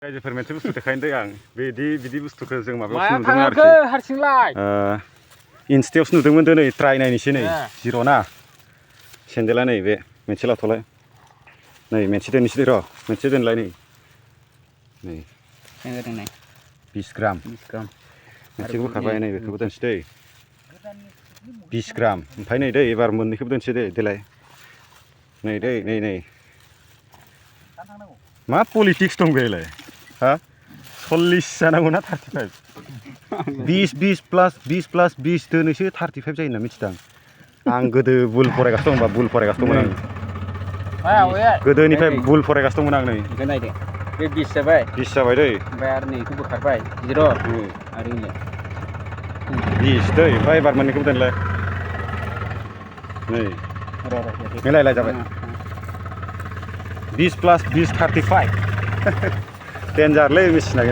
रायजोफोर मोनसे बुस्थु देखायनो दे आं बिदि बुस्थुखौ जों माबायावसो माया नुदोंमोन थाङाखै आरोखि हारसिंलाय इन्स्टायावसो नुदोंमोन दिनै ट्राय नायनोसै नै जिर'ना सेन्देला नै बे मोनसे लाथ'लाय नै मोनसे दोननोसै र' मोनसे दोनलाय नै 20 ग्राम मोनसेखौ बोखारबाय नै बेखौबो दोनसै दै 20 ग्राम ओमफ्राय नै दै एबार मोननैखौबो दोनसै दै देलाय नै दै नै मा पलिटिक्स दं बेलाय हा 40 जानांगौना 35 20 प्लास 20 दोनैसो 35 जायो होनना मिथिदां आं गोदो बुल फरायगासिनो दंबा बुल फरायगासिनो दंमोन आं गोदोनिफ्राय बुल फरायगासिनो दंमोन आं नै नायदो बे 20 जाबाय 20 जाबाय दै ओमफ्राय आरो नै बेखौ बोखारबाय 0 आरो 20 दै ओमफ्राय एबार मोननैखौबो दोनलाय नै मिलायलाय जाबाय 20 प्लास 20 35 डेन्जारलै मेसिना